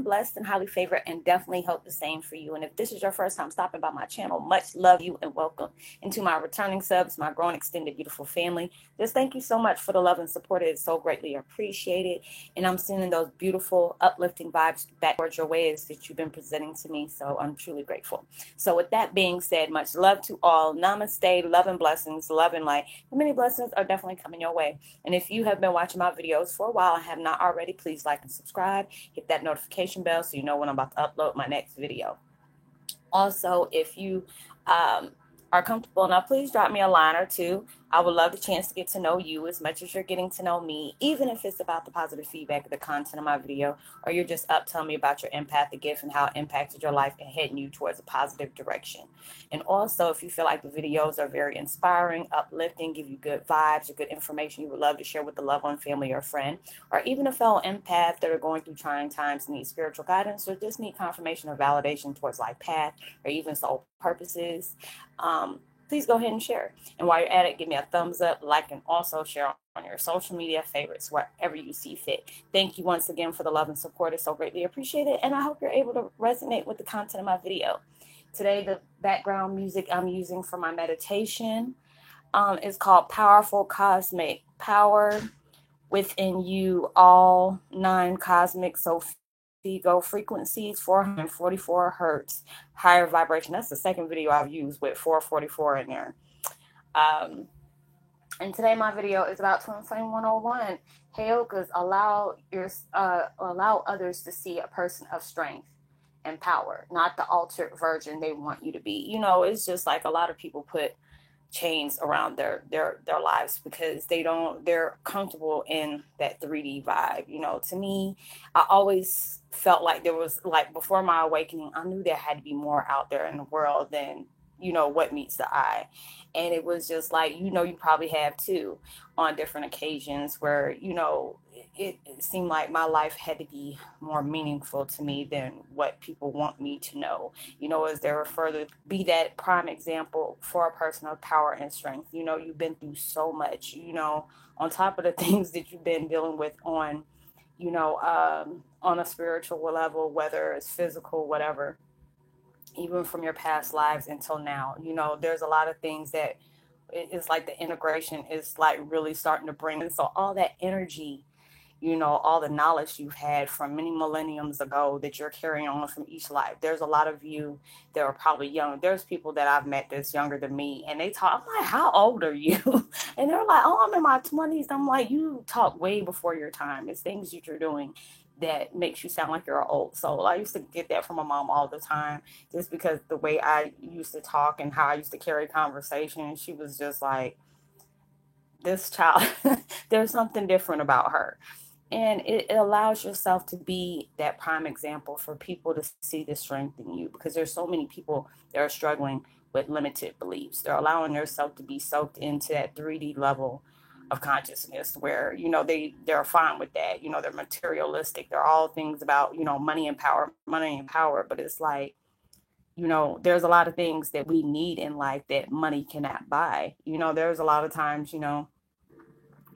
blessed and highly favored, and definitely hope the same for you. And if this is your first time stopping by my channel, much love you and welcome into my returning subs, my growing extended beautiful family. Just thank you so much for the love and support. It is so greatly appreciated. And I'm sending those beautiful, uplifting vibes back towards your ways that you've been presenting to me. So I'm truly grateful. So with that being said, much love to all. Namaste, love and blessings, love and light. And many blessings are definitely coming your way. And if you have been watching my videos for a while and have not already, please like and subscribe. Hit that notification bell so you know when I'm about to upload my next video. Also, if you are comfortable enough, please drop me a line or two. I would love the chance to get to know you as much as you're getting to know me, even if it's about the positive feedback of the content of my video, or you're just up telling me about your empathic gift and how it impacted your life and heading you towards a positive direction. And also, if you feel like the videos are very inspiring, uplifting, give you good vibes or good information you would love to share with a loved one, family, or friend, or even a fellow empath that are going through trying times and need spiritual guidance or just need confirmation or validation towards life path or even soul purposes, please go ahead and share. And while you're at it, give me a thumbs up, like, and also share on your social media favorites, wherever you see fit. Thank you once again for the love and support. It's so greatly appreciated. And I hope you're able to resonate with the content of my video. Today, the background music I'm using for my meditation is called Powerful Cosmic Power Within You, all 9 cosmic Sophigo frequencies, 444 hertz, higher vibration. That's the second video I've used with 444 in there. And today my video is about Twin Flame 101. Heyokas, allow others to see a person of strength and power, not the altered version they want you to be. You know, it's just like a lot of people put chains around their lives because they're comfortable in that 3D vibe. You know, to me, I always felt like there was, like, before my awakening, I knew there had to be more out there in the world than, you know, what meets the eye. And it was just like, you know, you probably have too, on different occasions where, you know, it seemed like my life had to be more meaningful to me than what people want me to know. You know, as they refer to be that prime example for a person of power and strength. You know, you've been through so much, you know, on top of the things that you've been dealing with on, you know, on a spiritual level, whether it's physical, whatever, even from your past lives until now. You know, there's a lot of things that it's like the integration is like really starting to bring. And so all that energy, you know, all the knowledge you've had from many millenniums ago that you're carrying on from each life. There's a lot of you that are probably young. There's people that I've met that's younger than me, and they talk, I'm like, how old are you? And they're like, oh, I'm in my 20s. I'm like, you talk way before your time. It's things that you're doing that makes you sound like you're an old soul. I used to get that from my mom all the time, just because the way I used to talk and how I used to carry conversation. She was just like, this child, there's something different about her. And it allows yourself to be that prime example for people to see the strength in you, because there's so many people that are struggling with limited beliefs. They're allowing themselves to be soaked into that 3D level of consciousness where, you know, they're fine with that. You know, they're materialistic. They're all things about, you know, money and power. But it's like, you know, there's a lot of things that we need in life that money cannot buy. You know, there's a lot of times, you know,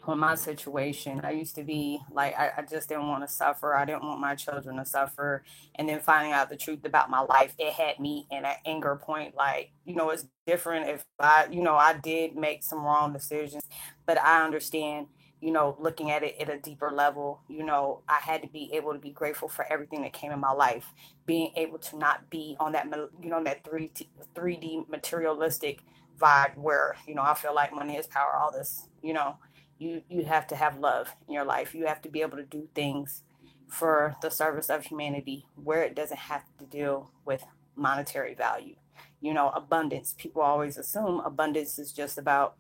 on my situation, I used to be like, I just didn't want to suffer. I didn't want my children to suffer. And then finding out the truth about my life, it had me in an anger point. Like, you know, it's different if I did make some wrong decisions, but I understand, you know, looking at it at a deeper level, you know, I had to be able to be grateful for everything that came in my life, being able to not be on that, you know, that 3D materialistic vibe where, you know, I feel like money is power, all this, you know, you have to have love in your life. You have to be able to do things for the service of humanity where it doesn't have to deal with monetary value. You know, abundance. People always assume abundance is just about,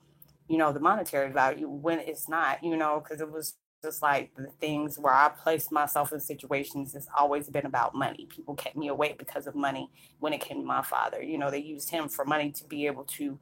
you know, the monetary value when it's not, you know, because it was just like the things where I placed myself in situations, it's always been about money. People kept me awake because of money when it came to my father. You know, they used him for money to be able to,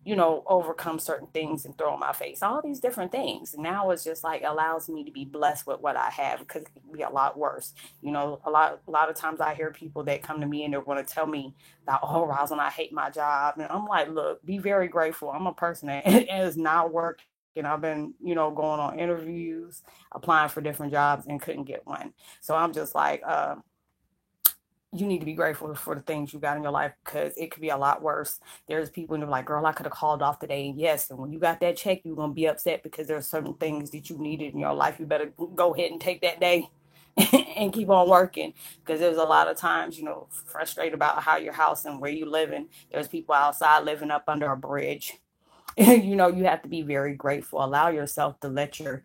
you know, overcome certain things and throw in my face, all these different things. Now it's just like allows me to be blessed with what I have, because it can be a lot worse. You know, a lot of times I hear people that come to me and they're going to tell me that, oh, Rosalind, I hate my job. And I'm like, look, be very grateful. I'm a person that is not working. I've been, you know, going on interviews, applying for different jobs and couldn't get one. So I'm just like, you need to be grateful for the things you got in your life, because it could be a lot worse. There's people who are like, girl, I could have called off today. Yes, and when you got that check, you're gonna be upset because there's certain things that you needed in your life. You better go ahead and take that day and keep on working, because there's a lot of times, frustrated about how your house and where you living. There's people outside living up under a bridge. You have to be very grateful. Allow yourself to let your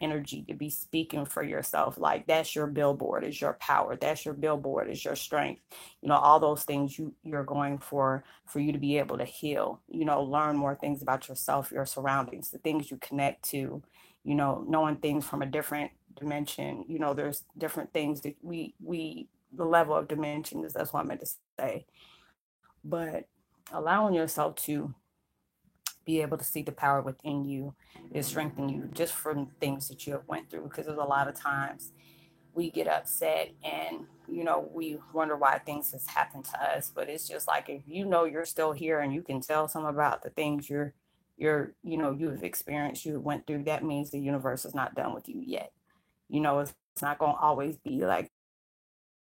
energy to be speaking for yourself. Like, that's your billboard, is your power. That's your billboard, is your strength. All those things you're going for you to be able to heal. Learn more things about yourself, your surroundings, the things you connect to. Knowing things from a different dimension. There's different things that we the level of dimension is, that's what I meant to say. But allowing yourself to be able to see the power within you is strengthen you just from things that you have went through, because there's a lot of times we get upset and we wonder why things has happened to us. But it's just like, if you're still here and you can tell some about the things you've experienced, you went through, that means the universe is not done with you yet. It's not going to always be like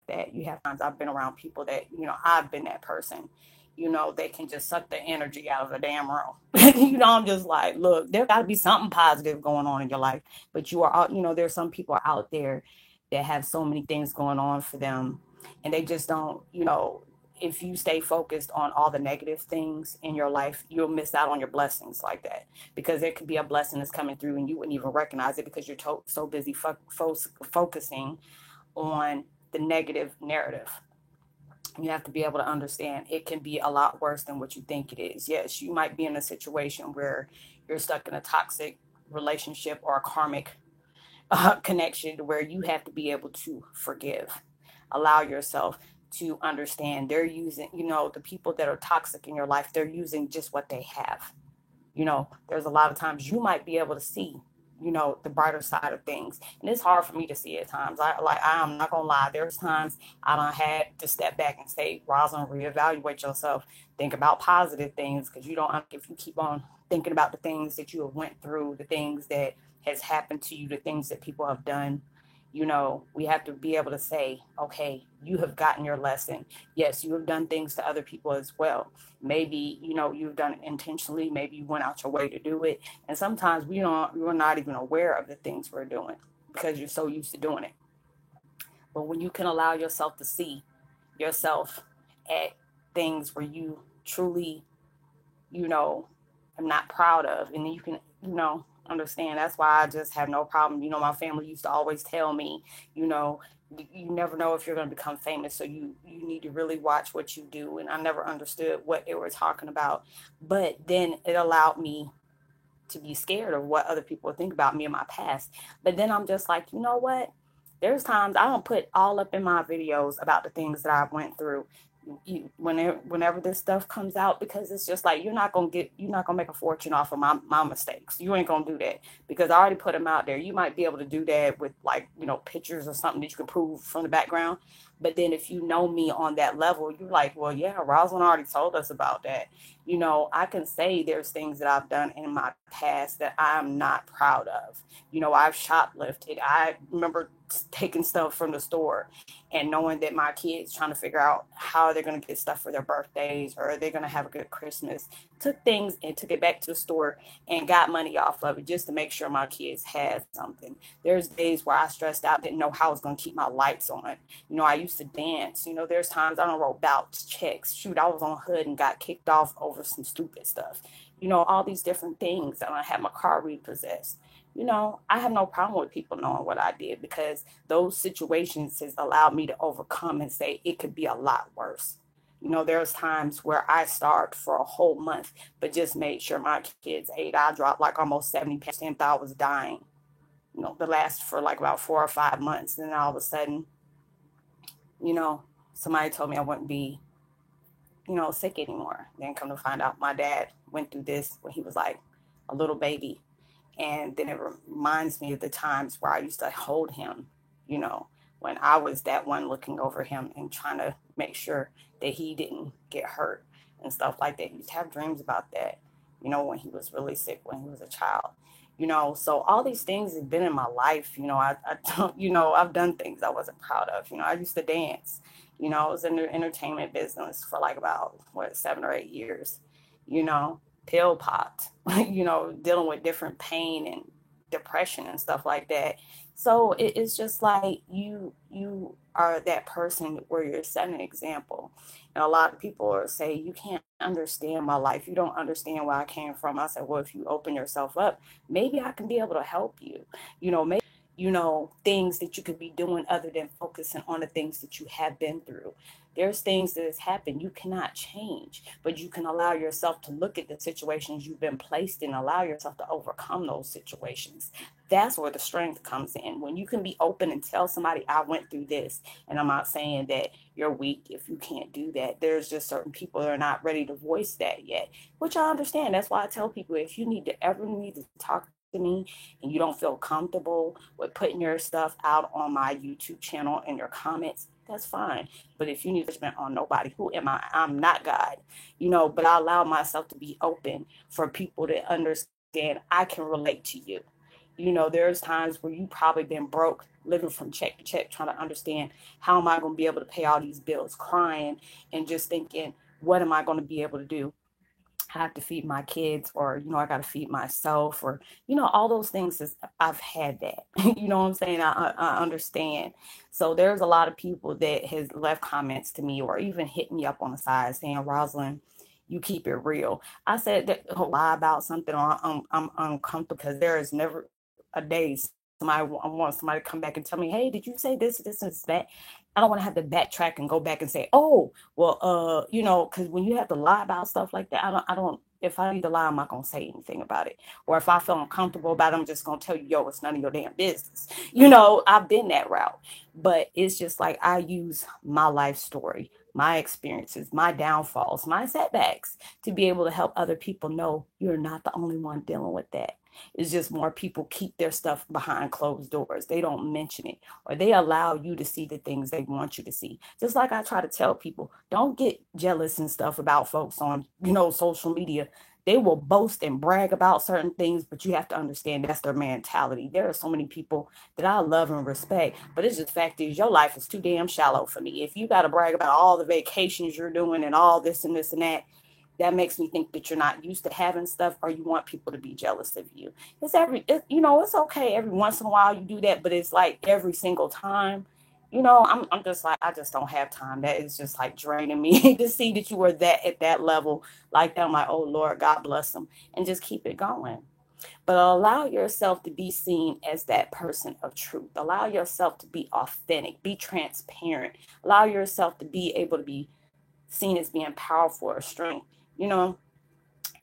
that. You have times I've been around people that, I've been that person, they can just suck the energy out of a damn room. I'm just like, look, there got to be something positive going on in your life. But you are out, there's some people out there that have so many things going on for them, and they just don't, if you stay focused on all the negative things in your life, you'll miss out on your blessings like that, because there could be a blessing that's coming through and you wouldn't even recognize it, because you're so busy focusing on the negative narrative. You have to be able to understand it can be a lot worse than what you think it is. Yes, you might be in a situation where you're stuck in a toxic relationship or a karmic connection, where you have to be able to forgive. Allow yourself to understand they're using, the people that are toxic in your life, they're using just what they have. There's a lot of times you might be able to see, the brighter side of things. And it's hard for me to see at times. I'm not gonna lie. There's times I don't had to step back and say, Rosalind, reevaluate yourself. Think about positive things, because you don't, if you keep on thinking about the things that you have went through, the things that has happened to you, the things that people have done, we have to be able to say, okay, you have gotten your lesson. Yes, you have done things to other people as well. Maybe, you've done it intentionally. Maybe you went out your way to do it. And sometimes we're not even aware of the things we're doing, because you're so used to doing it. But when you can allow yourself to see yourself at things where you truly, am not proud of, and then you can, understand. That's why I just have no problem. My family used to always tell me, you know, you never know if you're going to become famous, so you need to really watch what you do. And I never understood what they were talking about, but then it allowed me to be scared of what other people think about me in my past. But then I'm just like, you know what? There's times I don't put all up in my videos about the things that I've went through. Whenever this stuff comes out, because it's just like, you're not gonna make a fortune off of my mistakes. You ain't gonna do that, because I already put them out there. You might be able to do that with, like, pictures or something that you can prove from the background. But then if you know me on that level, you're like, well, yeah, Rosalind already told us about that. I can say there's things that I've done in my past that I'm not proud of. I've shoplifted. I remember taking stuff from the store and knowing that my kids trying to figure out how they're going to get stuff for their birthdays, or they're going to have a good Christmas. Took things and took it back to the store and got money off of it just to make sure my kids had something. There's days where I stressed out, didn't know how I was going to keep my lights on. I used to dance. There's times I don't wrote bouts, checks. Shoot, I was on hood and got kicked off over some stupid stuff. All these different things. And I had my car repossessed. I have no problem with people knowing what I did, because those situations has allowed me to overcome and say it could be a lot worse. There's times where I starved for a whole month, but just made sure my kids ate. I dropped like almost 70% that I was dying, the last for like about 4 or 5 months. And then all of a sudden, you know, somebody told me I wouldn't be, sick anymore. Then come to find out my dad went through this when he was like a little baby. And then it reminds me of the times where I used to hold him, you know, when I was that one looking over him and trying to make sure that he didn't get hurt and stuff like that. I used to have dreams about that, when he was really sick, when he was a child. So all these things have been in my life. I don't, I've done things I wasn't proud of. I used to dance. I was in the entertainment business for like about, what, 7 or 8 years, you know, pill popped, dealing with different pain and depression and stuff like that. So it's just like you are that person where you're setting an example. And a lot of people are say, you can't understand my life. You don't understand where I came from. I said, well, if you open yourself up, maybe I can be able to help you. Maybe, things that you could be doing other than focusing on the things that you have been through. There's things that has happened you cannot change, but you can allow yourself to look at the situations you've been placed in, allow yourself to overcome those situations. That's where the strength comes in. When you can be open and tell somebody, I went through this, and I'm not saying that you're weak if you can't do that. There's just certain people that are not ready to voice that yet, which I understand. That's why I tell people, if you need to talk to me and you don't feel comfortable with putting your stuff out on my YouTube channel and your comments, that's fine. But if you need judgment on nobody, who am I? I'm not God, but I allow myself to be open for people to understand I can relate to you. There's times where you probably been broke, living from check to check, trying to understand, how am I going to be able to pay all these bills, crying and just thinking, what am I going to be able to do? I have to feed my kids, or I got to feed myself, or all those things. I've had that. You know what I'm saying? I understand. So there's a lot of people that has left comments to me or even hit me up on the side saying, Rosalind, you keep it real. I said that lie about something, or I'm uncomfortable, because there is never a day I want somebody to come back and tell me, hey, did you say this and that? I don't want to have to backtrack and go back and say, oh, well, because when you have to lie about stuff like that, if I need to lie, I'm not going to say anything about it. Or if I feel uncomfortable about it, I'm just going to tell you, yo, it's none of your damn business. I've been that route. But it's just like, I use my life story, my experiences, my downfalls, my setbacks, to be able to help other people know you're not the only one dealing with that. It's just more people keep their stuff behind closed doors. They don't mention it, or they allow you to see the things they want you to see. Just like I try to tell people, don't get jealous and stuff about folks on, social media. They will boast and brag about certain things, but you have to understand that's their mentality. There are so many people that I love and respect, but it's just the fact is, your life is too damn shallow for me. If you got to brag about all the vacations you're doing and all this and this and that makes me think that you're not used to having stuff, or you want people to be jealous of you. It's okay every once in a while you do that, but it's like every single time, I'm just like, I just don't have time. That is just like draining me to see that you were that at that level like that. I'm like, oh Lord, God bless them, and just keep it going. But allow yourself to be seen as that person of truth. Allow yourself to be authentic, be transparent. Allow yourself to be able to be seen as being powerful or strength, you know,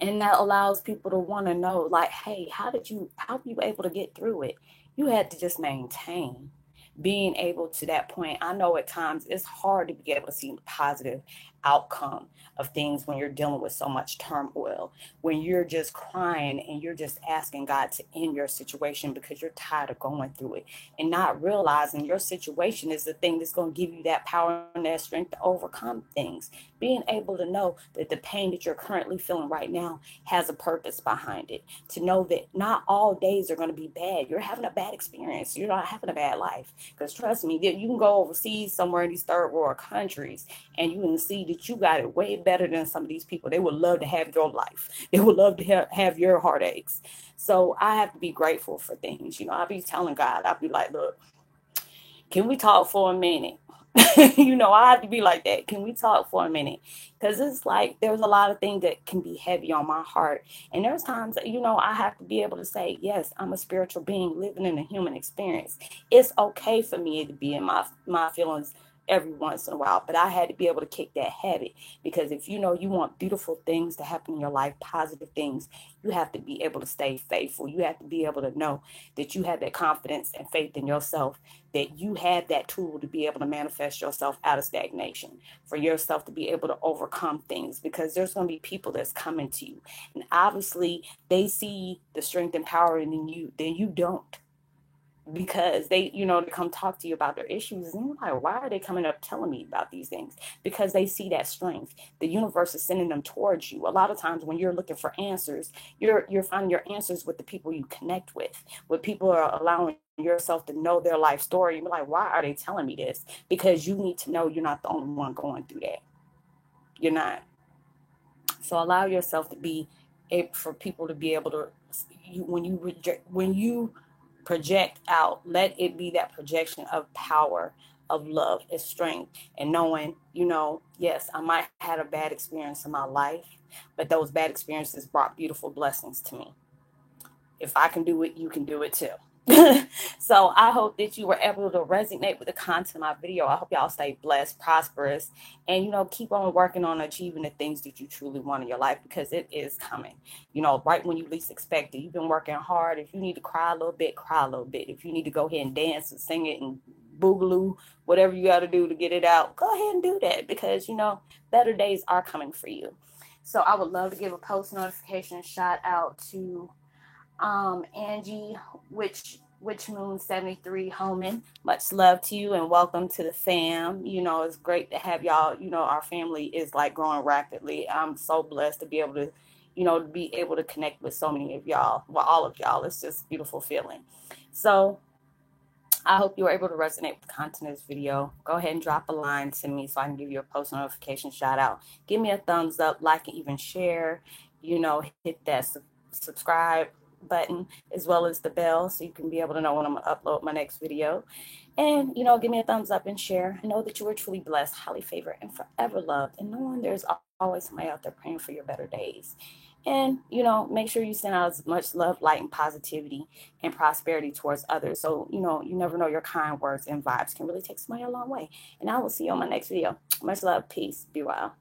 and that allows people to want to know, like, hey, how were you able to get through it? You had to just maintain being able to that point. I know at times it's hard to be able to see the positive outcome of things when you're dealing with so much turmoil, when you're just crying and you're just asking God to end your situation because you're tired of going through it, and not realizing your situation is the thing that's going to give you that power and that strength to overcome things. Being able to know that the pain that you're currently feeling right now has a purpose behind it, to know that not all days are going to be bad. You're having a bad experience, you're not having a bad life. Because trust me, you can go overseas somewhere in these third world countries and you can see that you got it way better than some of these people. They would love to have your life, they would love to have your heartaches. So I have to be grateful for things. I'll be telling God, I'll be like, look, can we talk for a minute? I have to be like that. Can we talk for a minute? Because it's like there's a lot of things that can be heavy on my heart. And there's times that, I have to be able to say, yes, I'm a spiritual being living in a human experience. It's okay for me to be in my feelings every once in a while, but I had to be able to kick that habit, because if you want beautiful things to happen in your life, positive things, you have to be able to stay faithful. You have to be able to know that you have that confidence and faith in yourself, that you have that tool to be able to manifest yourself out of stagnation, for yourself to be able to overcome things, because there's going to be people that's coming to you, and obviously they see the strength and power in you, then you don't. because they, you know, they come talk to you about their issues, and you're like, why are they coming up telling me about these things? Because they see that strength. The universe is sending them towards you. A lot of times when you're looking for answers, you're finding your answers with the people you connect with people are allowing yourself to know their life story. You're like, why are they telling me this? Because you need to know you're not the only one going through that. You're not. So allow yourself to be able for people to be able to when you project out, let it be that projection of power, of love, of strength, and knowing, you know, yes, I might have had a bad experience in my life, but those bad experiences brought beautiful blessings to me. If I can do it, you can do it too. So I hope that you were able to resonate with the content of my video. I hope y'all stay blessed, prosperous, and, you know, keep on working on achieving the things that you truly want in your life, because it is coming, you know, right when you least expect it. You've been working hard. If you need to cry a little bit, cry a little bit. If you need to go ahead and dance and sing it and boogaloo, whatever you got to do to get it out, go ahead and do that, because, you know, better days are coming for you. So I would love to give a post notification shout out to Angie, which moon 73 Homan. Much love to you and welcome to the fam. You know, it's great to have y'all. You know, our family is like growing rapidly. I'm so blessed to be able to, you know, to be able to connect with so many of y'all. Well, all of y'all. It's just a beautiful feeling. So I hope you were able to resonate with the content of this video. Go ahead and drop a line to me so I can give you a post notification shout out. Give me a thumbs up, like, and even share. You know, hit that subscribe button as well as the bell so you can be able to know when I'm going to upload my next video. And, you know, give me a thumbs up and share. I know that you are truly blessed, highly favored, and forever loved. And knowing there's always somebody out there praying for your better days. And, you know, make sure you send out as much love, light, and positivity and prosperity towards others. So, you know, you never know, your kind words and vibes can really take somebody a long way. And I will see you on my next video. Much love. Peace. Be well.